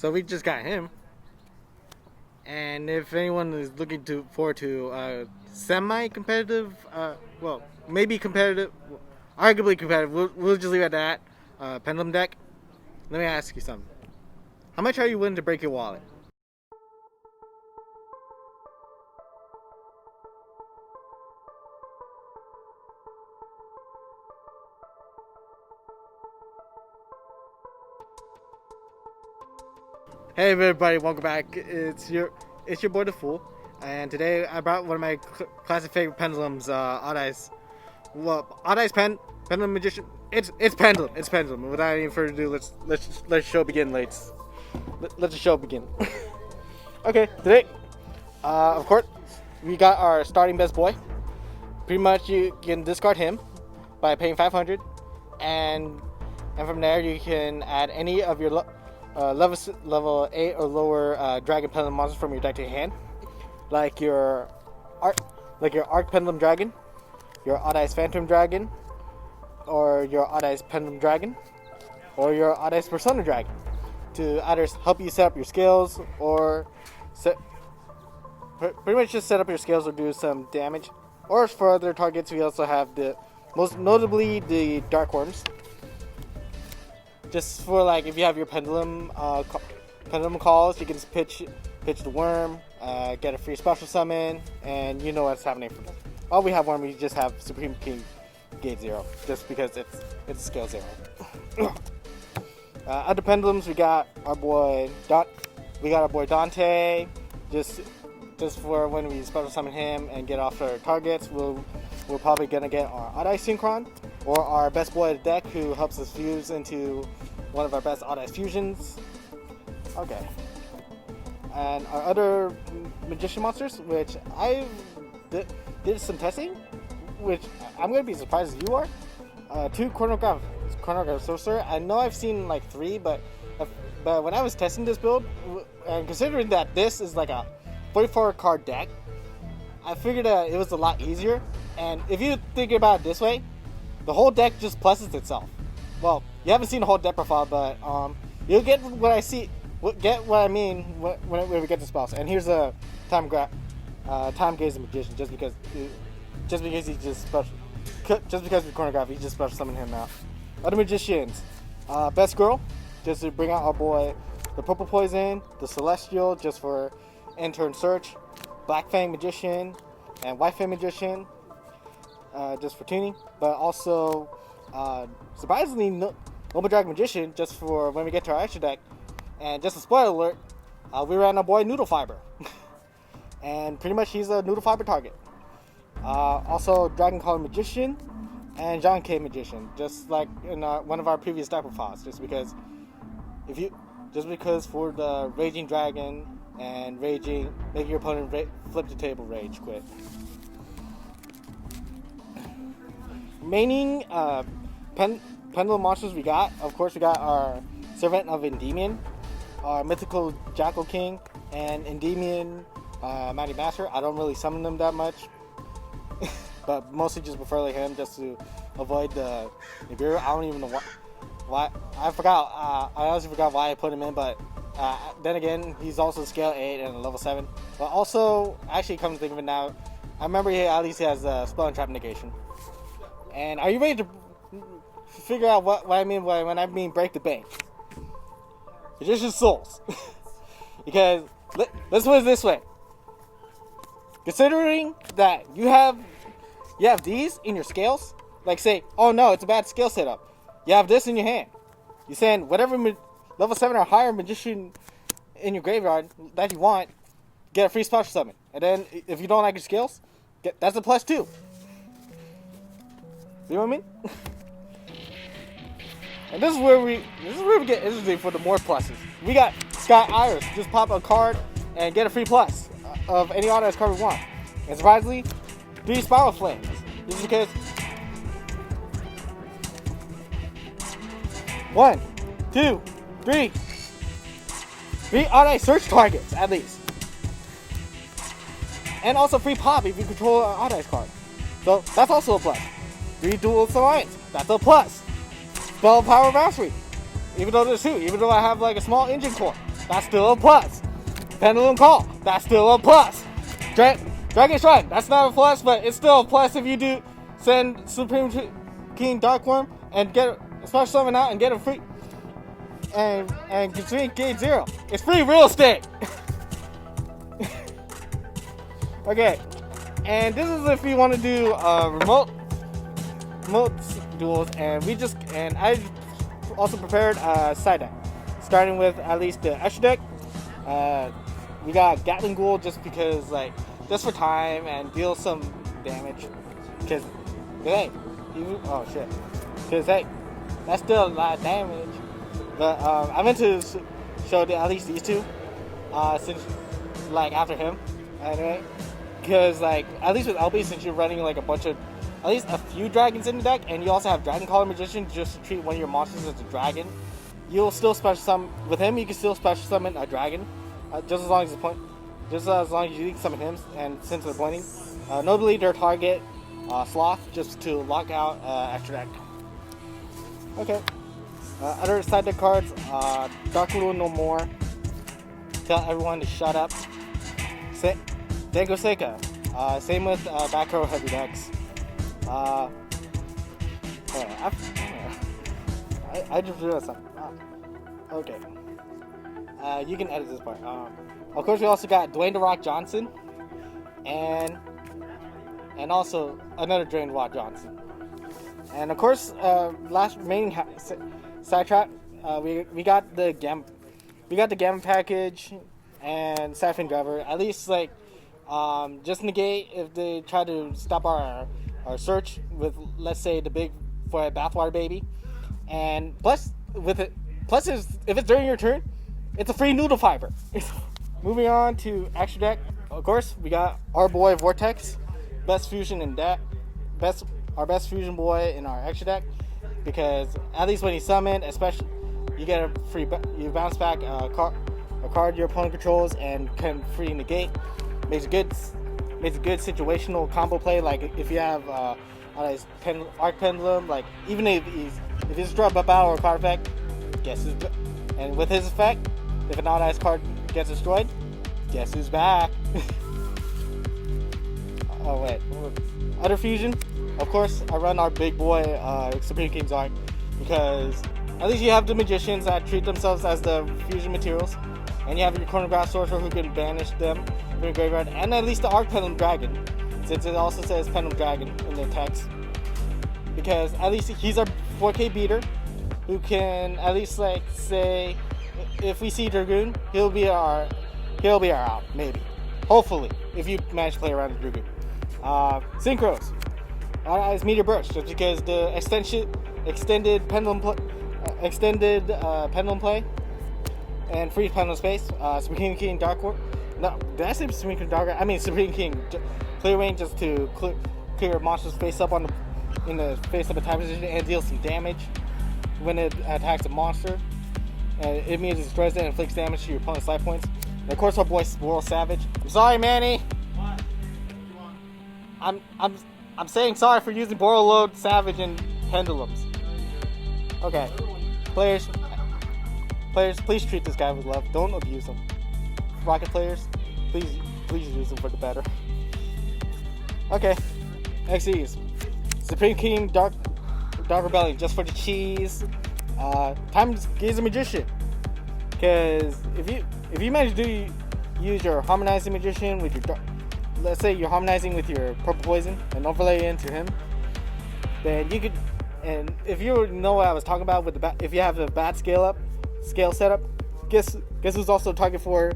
So we just got him. And if anyone is looking forward to semi-competitive, well, maybe competitive, arguably competitive, we'll just leave it at that. Pendulum deck. Let me ask you something. How much are you willing to break your wallet? Hey everybody, welcome back. It's your boy the Fool, and today I brought one of my classic favorite pendulums, Odd Eyes. Well, Odd Eyes Pendulum Magician. It's pendulum. It's pendulum. Without any further ado, let's the show begin. Let the show begin. Okay, today, of course, we got our starting best boy. Pretty much, you can discard him by paying 500, and from there you can add any of your level 8 or lower dragon pendulum monsters from your deck to your hand, like your Arc Pendulum Dragon, your Odd Eyes Phantom Dragon, or your Odd Eyes Pendulum Dragon, or your Odd Eyes Persona Dragon, to either help you set up your skills or pretty much just set up your skills or do some damage. Or for other targets, we also have most notably the Dark Worms. Just for like if you have your pendulum calls, you can just pitch the worm, get a free special summon, and you know what's happening from there. While we have one, we just have Supreme King Gate 0, just because it's scale 0. Other pendulums, we got our boy Dante. Just for when we special summon him and get off our targets, we're probably gonna get our Odd Eyes Synchron, or our best boy of the deck, who helps us fuse into one of our best Odd Eyes fusions. Okay. And our other magician monsters, which I did some testing, which I'm gonna be surprised if you are. 2 chronograph sorcerer. I know I've seen like 3, but when I was testing this build, and considering that this is like a 44 card deck, I figured it was a lot easier. And if you think about it this way, the whole deck just pluses itself. Well, you haven't seen the whole deck profile, but you'll get what I mean when we get the spells. And here's a time gazing magician, just because he's just special. Just because we chronograph, he just special summon him out. Other magicians, best girl, just to bring out our boy, the purple poison, the celestial, just for in-turn search, black fang magician, and white fang magician, just for tuning. But also, surprisingly, Noble Dragon Magician, just for when we get to our extra deck. And just a spoiler alert, we ran our boy Noodle Fiber. And pretty much he's a Noodle Fiber target. Also, Dragon Collar Magician and John K Magician, just like in one of our previous deck profiles. Just because for the Raging Dragon and making your opponent flip the table rage quit. Remaining pendulum monsters we got, of course, we got our Servant of Endymion, our Mythical Jackal King, and Endymion Mighty Master. I don't really summon them that much, but mostly just prefer like him, just to avoid the Nibiru. I don't even know why. I forgot. I honestly forgot why I put him in, but then again, he's also scale 8 and a level 7. But also, actually, come to think of it now, I remember at least he has Spell and Trap negation. And are you ready to figure out what I mean when I mean break the bank? Magician's Souls. Because let's put it this way. Considering that you have these in your scales, like say, oh no, it's a bad scale setup. You have this in your hand. You send whatever level 7 or higher magician in your graveyard that you want, get a free special summon. And then if you don't like your scales, that's a +2. You know what I mean? And this is where we get interesting for the more pluses. We got Sky Iris. Just pop a card and get a free plus of any Odd Eyes card we want. And surprisingly, 3 Spiral Flames. This is because 1, 2, 3 Odd Eyes search targets at least. And also free pop if you control an Odd Eyes card. So that's also a plus. 3 Dual Alliance. That's a plus. Spell Power Mastery. Even though there's 2. Even though I have like a small engine core. that's still a plus. Pendulum Call, that's still a plus. Dragon Shrine, that's not a plus, but it's still a plus if you do send Supreme King Darkworm and get a special summon out and get a free and between Gate 0. It's free real estate. Okay, and this is if you want to do remote duels, and I also prepared a side deck, starting with at least the extra deck. We got Gatling Ghoul just because, like, just for time and deal some damage. Because, hey, oh shit. Because, hey, that's still a lot of damage. But I meant to show at least these two, since, like, after him, anyway. Because, like, at least with LB, since you're running, like, at least a few dragons in the deck, and you also have Dragon Caller Magician just to treat one of your monsters as a dragon, you'll still special summon, with him, you can still special summon a dragon, just as long as you summon him, and since they're pointing. Notably, their target, Sloth, just to lock out extra deck. Okay. Other side deck cards, Dark Rule No More. Tell everyone to shut up. Dango Seika. Same with back row heavy decks. I just realized something. Okay. You can edit this part. Of course, we also got Dwayne The Rock Johnson, and also another Dwayne The Rock Johnson. And of course, last remaining sidetrack, we got the Gamma package and Siphon Driver. At least, like, just negate if they try to stop our search with, let's say, the big for a bathwater baby. And plus if it's during your turn, it's a free noodle fiber. Moving on to extra deck, of course, we got our boy Vortex, best fusion in deck, our best fusion boy in our extra deck, because at least when he's summoned, especially, you get a free, you bounce back a card your opponent controls and can free negate. Makes a good situational combo play. Like if you have his Arc Pendulum, like even if he's drop a battle or card effect, and with his effect, if an odd card gets destroyed, guess who's back? Oh wait, other fusion. Of course, I run our big boy Supreme King's Arc, because at least you have the magicians that treat themselves as the fusion materials, and you have your Chronograph Sorcerer who can banish them from your graveyard, and at least the Arc Pendulum Dragon, since it also says Pendulum Dragon in the text, because at least he's our 4K beater who can at least, like, say if we see Dragoon, he'll be our out, maybe, hopefully, if you manage to play around with Dragoon. Synchros, it's Meteor Burst, just because the extended pendulum play and free pendulum space. Supreme King Darkworm. No, did I say Supreme King Darkworm? I mean Supreme King Clear Range, just to clear monsters face up in the face of a type position and deal some damage when it attacks a monster. And it immediately destroys it and inflicts damage to your opponent's life points. And of course, our boy Swirl Savage. I'm sorry, Manny. What? I'm saying sorry for using Borreload, Savage, and Pendulums. Okay, players, please treat this guy with love. Don't abuse him. Rocket players, please use him for the better. Okay, XEs. Supreme King Dark Rebellion, just for the cheese. Time Gazer Magician, because if you manage to use your Harmonizing Magician with your let's say you're harmonizing with your Purple Poison and overlay into him, then you could. And if you know what I was talking about with if you have the bad scale setup, guess who's also target for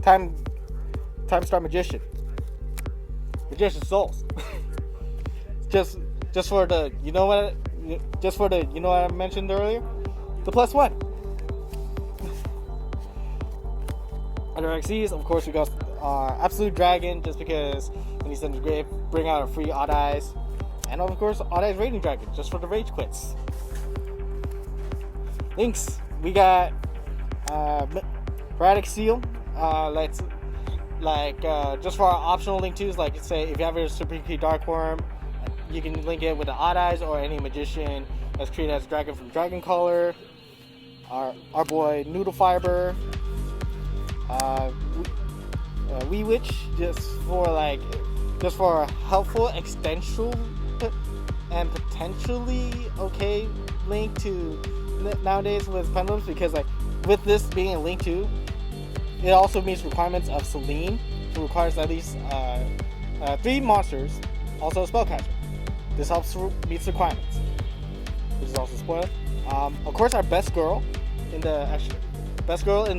Time Star Magician Souls. just for the what I mentioned earlier, the +1. Under XCs, of course, we got our Absolute Dragon, just because when he's in the grave, bring out a free Odd Eyes. And of course, Odd Eyes Raging Dragon, just for the rage quits. Links, we got Radic Seal. Just for our optional link twos, like say if you have a Supreme Key Darkworm, you can link it with the Odd Eyes or any magician that's treated as Dragon from Dragon Color. Our boy Noodle Fiber. We Witch just for a helpful extension and potentially okay link to nowadays with pendulums, because like with this being a link to, it also meets requirements of Celine, who requires at least 3 monsters, also a spellcaster. This helps meets requirements, which is also a spoiler. Of course, our best girl in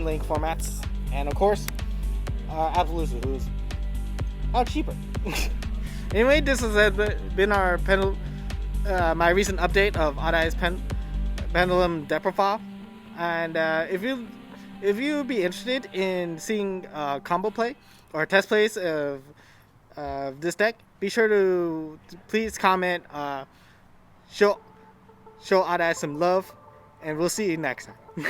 link formats, and of course, Appaloosa, who's cheaper. Anyway, this has been our my recent update of Odd Eye's pendulum deck profile, and if you'd be interested in seeing combo play or test plays of this deck, be sure to please comment, show Odd Eye some love, and we'll see you next time.